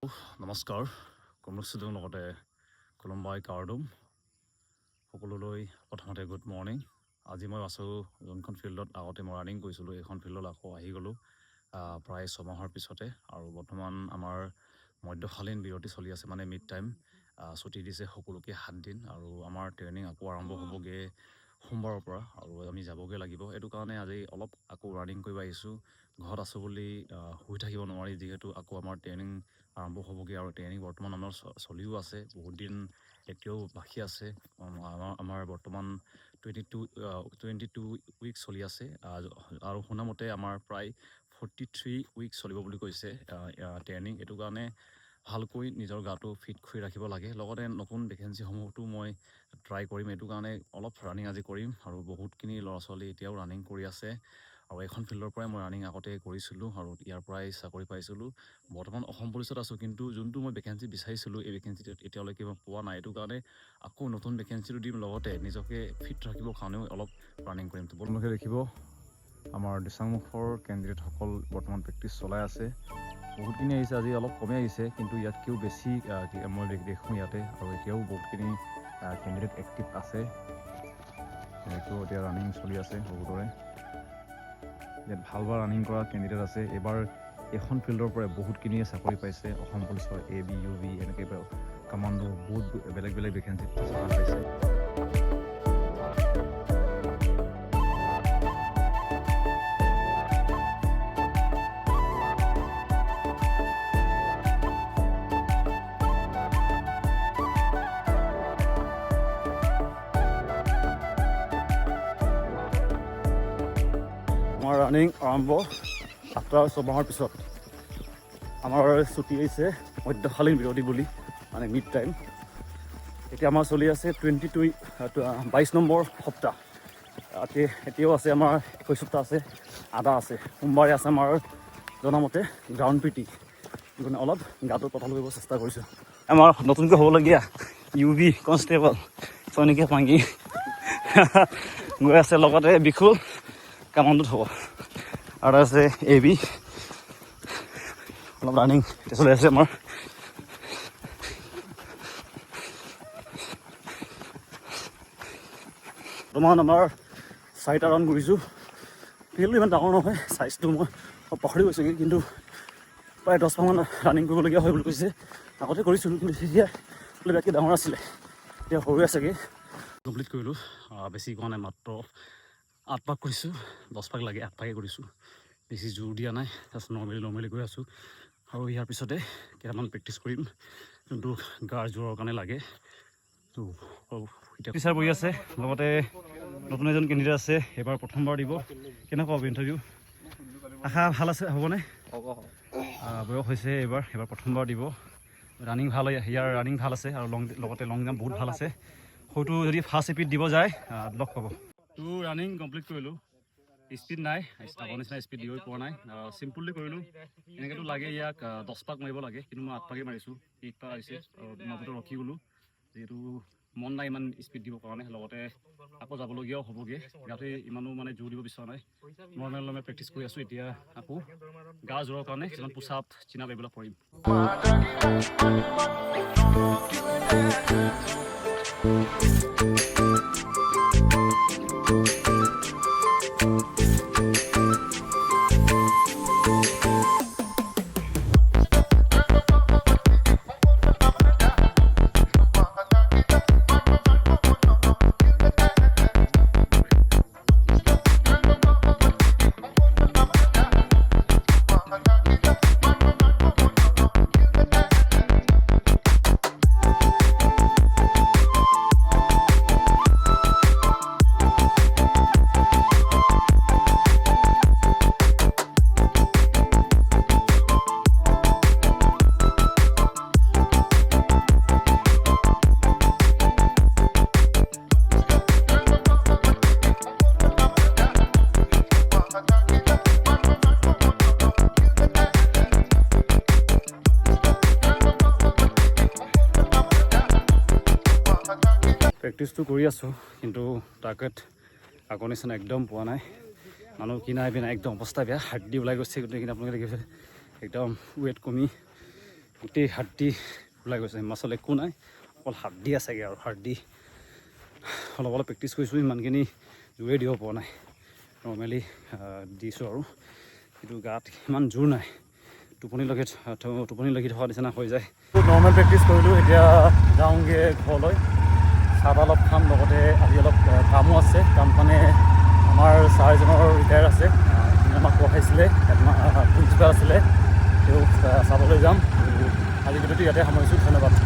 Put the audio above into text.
নমস্কাৰ কমৰচিদৰ লগতে কোলম্বাই কাৰ্ডুম সকলোলৈ প্ৰথমতে গুড মৰ্নিং। আজি মই আছোঁ যোনখন ফিল্ডত আগতে মই ৰানিং কৰিছিলোঁ এইখন ফিল্ডত আকৌ আহি গ'লোঁ প্ৰায় 6 মাহৰ পিছতে। আৰু বৰ্তমান আমাৰ মধ্যকালীন বিৰতি চলি আছে, মানে মিড টাইম ছুটি দিছে সকলোকে 7 দিন, আৰু আমাৰ ট্ৰেইনিং আকৌ আৰম্ভ হ'বগৈ সোমবাৰৰ পৰা, আৰু আমি যাবগৈ লাগিব। এইটো কাৰণে আজি অলপ আকৌ ৰানিং কৰিব আহিছোঁ। ঘৰত আছোঁ বুলি শুই থাকিব নোৱাৰি, যিহেতু আকৌ আমাৰ ট্ৰেইনিং আৰম্ভ হ'বগৈ, আৰু ট্ৰেইনিং বৰ্তমান আমাৰ চলিও আছে, বহুত দিন এতিয়াও বাকী আছে। আমাৰ বৰ্তমান 22 উইক চলি আছে, আৰু শুনামতে আমাৰ প্ৰায় 43 উইক চলিব বুলি কৈছে ট্ৰেইনিং। এইটো কাৰণে ভালকৈ নিজৰ গাটো ফিট কৰি ৰাখিব লাগে। লগতে নতুন ভেকেঞ্চিসমূহতো মই ট্ৰাই কৰিম, এইটো কাৰণে অলপ ৰানিং আজি কৰিম। আৰু বহুতখিনি ল'ৰা ছোৱালী এতিয়াও ৰানিং কৰি আছে, আৰু এখন ফিল্ডৰ পৰাই মই ৰানিং আগতে কৰিছিলোঁ, আৰু ইয়াৰ পৰাই চাকৰি পাইছিলোঁ। বৰ্তমান অসম পুলিচত আছোঁ, কিন্তু যোনটো মই ভেকেঞ্চি বিচাৰিছিলোঁ এই ভেকেঞ্চিটো এতিয়ালৈকে মই পোৱা নাই। এইটো কাৰণে আকৌ নতুন ভেকেঞ্চিটো দিম, লগতে নিজকে ফিট ৰাখিবৰ কাৰণেও অলপ ৰানিং কৰিম। আপোনালোকে দেখিব আমাৰ দিচাংমুখৰ কেণ্ডিডেটসকল বৰ্তমান প্ৰেক্টিচ চলাই আছে। বহুতখিনি আহিছে, আজি অলপ কমেই আহিছে, কিন্তু ইয়াতকৈও বেছি মই দেখোঁ ইয়াতে, আৰু এতিয়াও বহুতখিনি কেণ্ডিডেট এক্টিভ আছে। এনেকৈও এতিয়া ৰানিং চলি আছে বহুতৰে। ইয়াত ভাল ভাল ৰানিং কৰা কেণ্ডিডেট আছে। এইবাৰ এখন ফিল্ডৰ পৰাই বহুতখিনিয়ে চাকৰি পাইছে, অসম পুলিচৰ AB UB এনেকৈ কামাণ্ডো বহুত বেলেগ বেলেগ ভেকেঞ্চিত চাকৰি পাইছে। আমাৰ ৰানিং আৰম্ভ আফটাৰ 6 মাহৰ পিছত। আমাৰ ছুটি হৈছে মধ্যকালীন বিৰতি বুলি, মানে মিড টাইম। এতিয়া আমাৰ চলি আছে 22 নম্বৰ সপ্তাহ। এতিয়াও আছে আমাৰ 21 সপ্তাহ আছে, আধা আছে। সোমবাৰে আছে আমাৰ জনামতে গ্ৰাউণ্ড পিটি, মানে অলপ গাটো পাতল কৰিব চেষ্টা কৰিছোঁ। আমাৰ নতুনকৈ হ'বলগীয়া UB কনষ্টেবল চয়নিকা পাংগি গৈ আছে, লগতে বিখুল কামাণ্ডোত হ'ব, আৰু আছে AB। অলপ ৰানিং চলি আছে আমাৰ। বৰ্তমান আমাৰ 4টা ৰাউণ্ড কৰিছোঁ। ফিল্ডটো ইমান ডাঙৰ নহয়, চাইজটো মই পাহৰি গৈছোঁগৈ, কিন্তু প্ৰায় 10 মাহমান ৰানিং কৰিবলগীয়া হয় বুলি কৈছে। আগতে কৰিছিলোঁ, কিন্তু তেতিয়া বাকী ডাঙৰ আছিলে, এতিয়া সৰু আছেগৈ। কমপ্লিট কৰিলোঁ, বেছি কোৱা নাই, মাত্ৰ 8 পাক কৰিছোঁ। 10 পাক লাগে 8 পাকে কৰিছোঁ, বেছি জোৰ দিয়া নাই। জাষ্ট নৰ্মেলি গৈ আছোঁ, আৰু ইয়াৰ পিছতে কেইটামান প্ৰেক্টিছ কৰিম, যোনটো গাৰ জোৰৰ কাৰণে লাগে। তো এতিয়া টিচাৰ বহি আছে, লগতে নতুন এজন কেণ্ডিডেট আছে, এইবাৰ প্ৰথমবাৰ দিব। কেনেকুৱা হ'ব ইণ্টাৰভিউ? আশা ভাল আছে, হ'বনে? বয়স হৈছে এইবাৰ প্ৰথমবাৰ দিব। ৰানিং ভাল, ইয়াৰ ৰানিং ভাল আছে, আৰু লগতে লং জাম্প বহুত ভাল আছে। হয়তো যদি ফাৰ্ষ্ট এপিড দিব যায় লগ পাব। তো ৰানিং কমপ্লিট কৰিলোঁ। স্পীড নাই, আগৰ নিচিনা স্পীড দিবই পৰা নাই। চিম্পুললি কৰিলোঁ। এনেকৈতো লাগে ইয়াক 10 পাক মাৰিব লাগে, কিন্তু মই 8 পাকেই মাৰিছোঁ। 8 পাক আহিছে, মাজতে ৰখি গ'লোঁ, যিহেতু মন নাই ইমান স্পীড দিবৰ কাৰণে। লগতে আকৌ যাবলগীয়াও হ'বগৈ, গাতে ইমানো মানে জোৰ দিব বিচৰা নাই। নৰ্মেল প্ৰেক্টিছ কৰি আছোঁ। এতিয়া আকৌ গা জোৰৰ কাৰণে কিছুমান পুছ আপ চিন আপ এইবিলাক কৰিম। প্ৰেক্টিছটো কৰি আছোঁ, কিন্তু টাৰ্গেট আগৰ নিচিনা একদম পোৱা নাই। মানুহ কিনাই পিনাই একদম অৱস্থা বেয়া, হাৰ্ডি ওলাই গৈছে গোটেইখিনি। আপোনালোকে দেখিছে একদম ৱেট কমি গোটেই হাড্ডি ওলাই গৈছে, মাছল একো নাই, অকল হাড্ডি আছেগৈ আৰু হাড্ডি। অলপ অলপ প্ৰেক্টিছ কৰিছোঁ, ইমানখিনি জোৰে দিব পৰা নাই, নৰ্মেলি দিছোঁ আৰু কিন্তু গাত ইমান জোৰ নাই, টোপনি লাগি থকা নিচিনা হৈ যায়। নৰ্মেল প্ৰেক্টিছ কৰিলোঁ, এতিয়া যাওঁগৈ ঘৰলৈ, চাহ তাহ অলপ খাম, লগতে আজি অলপ কামো আছে। কাম মানে আমাৰ ছাৰ এজনৰ ৰিটায়াৰ আছে, আমাক পঢ়াইছিলে, প্ৰিন্সিপাল আছিলে, তেওঁক চাবলৈ যাম। আজি ভিডিঅ'টো ইয়াতে সামৰিছোঁ, ধন্যবাদ।